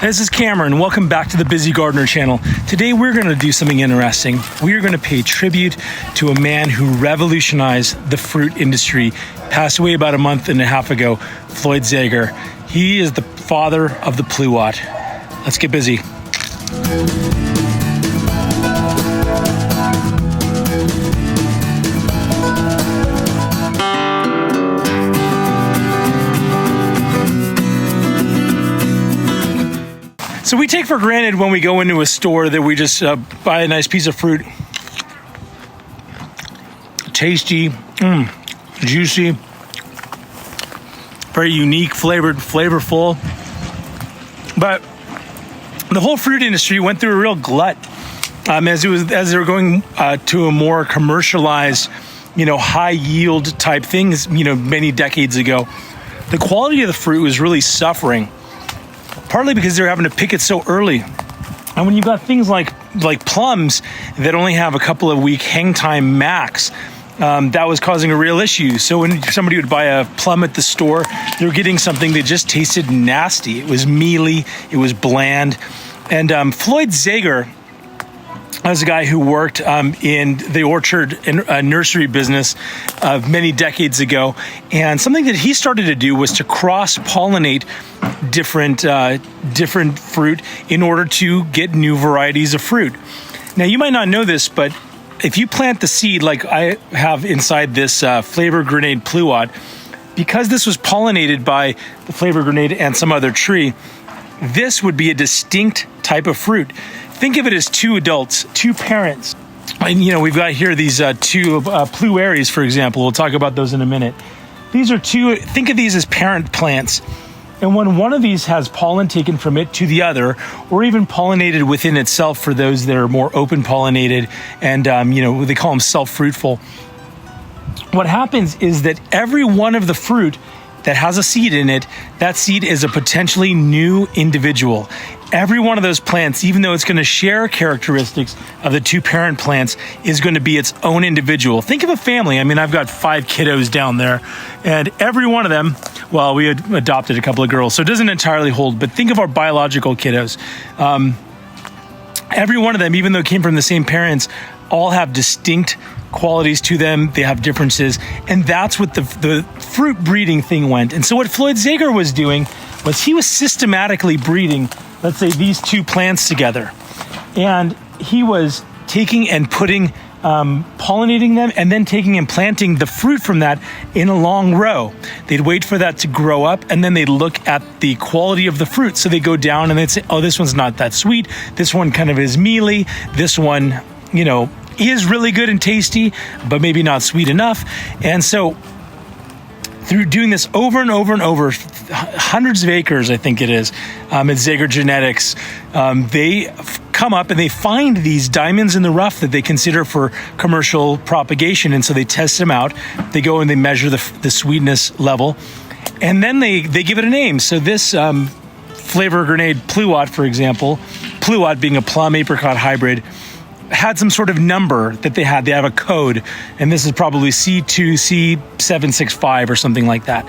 This is Cameron. Welcome back to the Busy Gardener channel. Today we're going to do something interesting. We are going to pay tribute to a man who revolutionized the fruit industry. Passed away about a month and a half ago, Floyd Zaiger. He is the father of the Pluot. Let's get busy. So we take for granted when we go into a store that we just buy a nice piece of fruit. Tasty, juicy, very unique, flavorful. But the whole fruit industry went through a real glut as they were going to a more commercialized, high yield type things, many decades ago. The quality of the fruit was really suffering. Partly because they're having to pick it so early. And when you've got things like plums that only have a couple of week hang time max, that was causing a real issue. So when somebody would buy a plum at the store, they were getting something that just tasted nasty. It was mealy, it was bland. And Floyd Zaiger was a guy who worked in the orchard and nursery business many decades ago. And something that he started to do was to cross-pollinate different fruit in order to get new varieties of fruit. Now, you might not know this, but if you plant the seed like I have inside this flavor grenade Pluot, because this was pollinated by the flavor grenade and some other tree, this would be a distinct type of fruit. Think of it as two adults, two parents. And, we've got here these two Pluerries, for example. We'll talk about those in a minute. These are think of these as parent plants. And when one of these has pollen taken from it to the other, or even pollinated within itself for those that are more open pollinated and, they call them self-fruitful. What happens is that every one of the fruit that has a seed in it, that seed is a potentially new individual. Every one of those plants, even though it's going to share characteristics of the two parent plants, is going to be its own individual. Think of a family. I mean, I've got 5 kiddos down there, and every one of them, well, we had adopted a couple of girls, so it doesn't entirely hold, but think of our biological kiddos. Every one of them, even though it came from the same parents, all have distinct qualities to them. They have differences, and that's what the fruit breeding thing went. And so what Floyd Zaiger was doing was he was systematically breeding, let's say, these two plants together, and he was taking and putting pollinating them, and then taking and planting the fruit from that in a long row. They'd wait for that to grow up, and then they'd look at the quality of the fruit. So they go down and they'd say, oh, this one's not that sweet, this one kind of is mealy, this one is really good and tasty, but maybe not sweet enough. And so through doing this over and over and over, hundreds of acres, I think it is, at Zaiger Genetics, they come up and they find these diamonds in the rough that they consider for commercial propagation. And so they test them out. They go and they measure the sweetness level, and then they give it a name. So this flavor grenade Pluot, for example, Pluot being a plum apricot hybrid, had some sort of number that they had. They have a code, and this is probably C2C765 or something like that.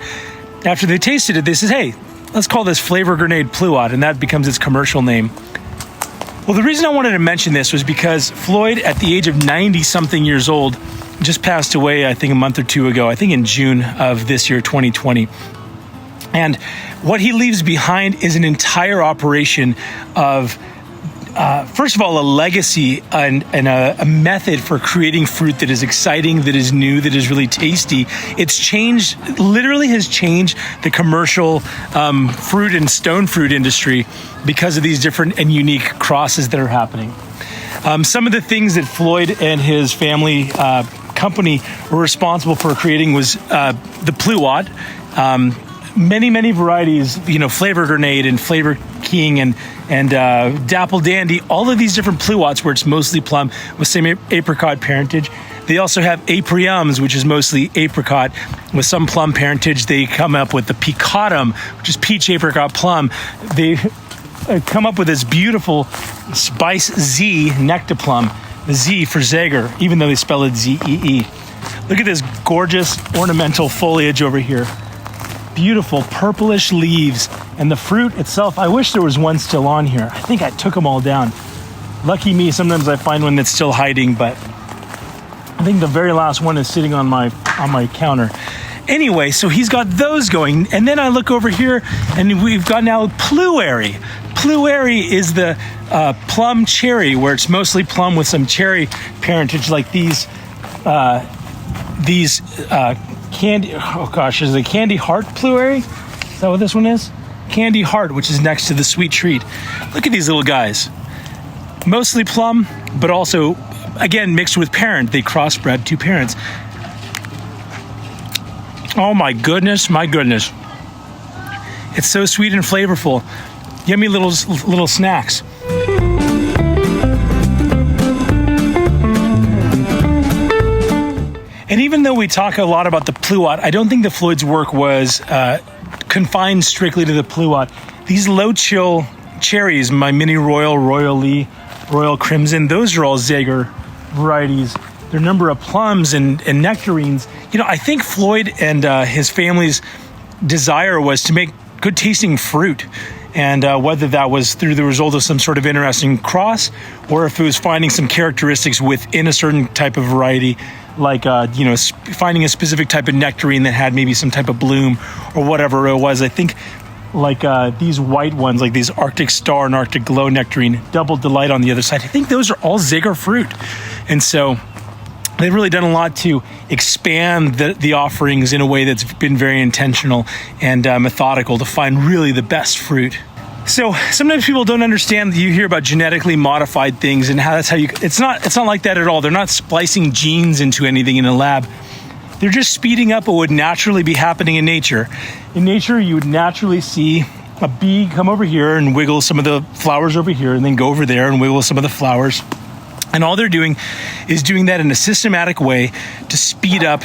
After they tasted it, they said, hey, let's call this flavor grenade Pluot, and that becomes its commercial name. Well, the reason I wanted to mention this was because Floyd, at the age of 90-something years old, just passed away, I think, a month or two ago, I think in June of this year, 2020. And what he leaves behind is an entire operation of first of all, a legacy and a method for creating fruit that is exciting, that is new, that is really tasty. It's literally has changed the commercial fruit and stone fruit industry because of these different and unique crosses that are happening. Some of the things that Floyd and his family company were responsible for creating was the Pluot. Many varieties, flavor grenade and flavor king and dapple dandy, all of these different Pluots where it's mostly plum with some apricot parentage. They also have Apriums, which is mostly apricot with some plum parentage. They come up with the picotum, which is peach apricot plum. They come up with this beautiful Spice Z nectaplum, the Z for Zaiger, even though they spell it Z-E-E. Look at this gorgeous ornamental foliage over here. beautiful purplish leaves. And the fruit itself, I wish there was one still on here. I think I took them all down. Lucky me, sometimes I find one that's still hiding, but I think the very last one is sitting on my counter. Anyway, so he's got those going. And then I look over here and we've got now Pluerry. Pluerry is the plum cherry, where it's mostly plum with some cherry parentage, like these candy, oh gosh, is it Candy Heart Pluerry? Is that what this one is? Candy Heart, which is next to the Sweet Treat. Look at these little guys. Mostly plum, but also, again, mixed with parent. They crossbred two parents. Oh my goodness, my goodness. It's so sweet and flavorful. Yummy little snacks. And even though we talk a lot about the Pluot, I don't think that Floyd's work was confined strictly to the Pluot. These low chill cherries, my Mini Royal, Royal Lee, Royal Crimson, those are all Zaiger varieties. Their number of plums and nectarines. You know, I think Floyd and his family's desire was to make good tasting fruit. And whether that was through the result of some sort of interesting cross, or if it was finding some characteristics within a certain type of variety, like finding a specific type of nectarine that had maybe some type of bloom or whatever it was. I think like these white ones, like these Arctic Star and Arctic Glow nectarine, Double Delight on the other side, I think those are all Zaiger fruit. And so they've really done a lot to expand the offerings in a way that's been very intentional and methodical to find really the best fruit. So sometimes people don't understand that you hear about genetically modified things and how it's not like that at all. They're not splicing genes into anything in a lab. They're just speeding up what would naturally be happening in nature. In nature, you would naturally see a bee come over here and wiggle some of the flowers over here, and then go over there and wiggle some of the flowers. And all they're doing is doing that in a systematic way to speed up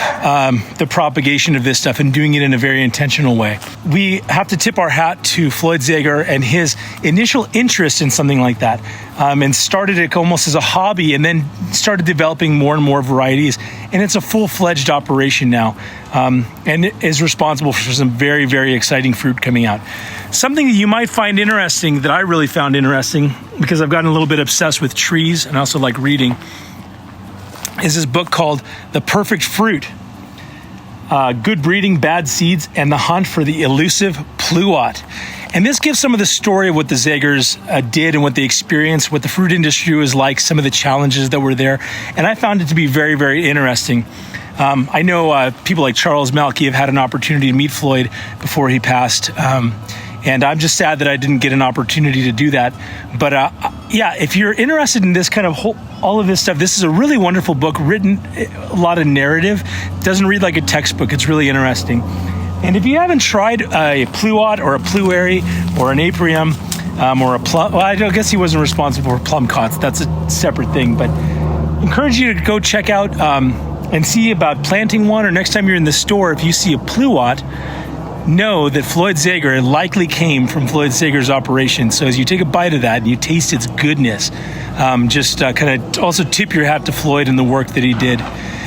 the propagation of this stuff, and doing it in a very intentional way. We have to tip our hat to Floyd Zaiger and his initial interest in something like that, and started it almost as a hobby, and then started developing more and more varieties. And it's a full-fledged operation now, and it is responsible for some very, very exciting fruit coming out. Something that you might find interesting, that I really found interesting, because I've gotten a little bit obsessed with trees and I also like reading, is this book called The Perfect Fruit, Good Breeding, Bad Seeds, and the Hunt for the Elusive Pluot. And this gives some of the story of what the Zaigers did and what they experienced, what the fruit industry was like, some of the challenges that were there. And I found it to be very, very interesting. I know people like Charles Malki have had an opportunity to meet Floyd before he passed. And I'm just sad that I didn't get an opportunity to do that. But yeah, if you're interested in this kind of all of this stuff, this is a really wonderful book, written a lot of narrative. It doesn't read like a textbook. It's really interesting. And if you haven't tried a Pluot or a Pluerry or an Aprium or a plum, well, I guess he wasn't responsible for plum cots. That's a separate thing. But I encourage you to go check out and see about planting one, or next time you're in the store, if you see a Pluot, know that Floyd Zaiger likely came from Floyd Zaiger's operation. So as you take a bite of that and you taste its goodness, just kind of also tip your hat to Floyd and the work that he did.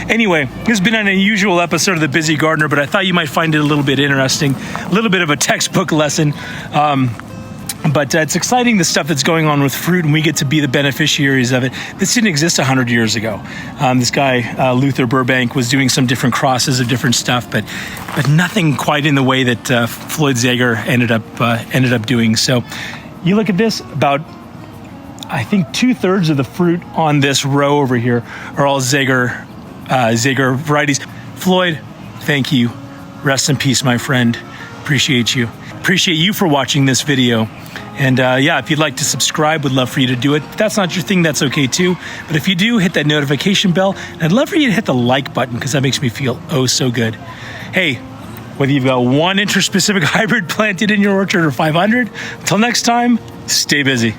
Anyway, this has been an unusual episode of The Busy Gardener, but I thought you might find it a little bit interesting, a little bit of a textbook lesson. But it's exciting, the stuff that's going on with fruit, and we get to be the beneficiaries of it. This didn't exist 100 years ago. This guy, Luther Burbank, was doing some different crosses of different stuff, but nothing quite in the way that Floyd Zaiger ended up doing. So you look at this, about, I think 2/3 of the fruit on this row over here are all Zaiger varieties. Floyd, thank you. Rest in peace, my friend. Appreciate you. Appreciate you for watching this video. And yeah, if you'd like to subscribe, would love for you to do it. If that's not your thing, that's okay too. But if you do, hit that notification bell. And I'd love for you to hit the like button, because that makes me feel oh so good. Hey, whether you've got one interspecific hybrid planted in your orchard or 500, until next time, stay busy.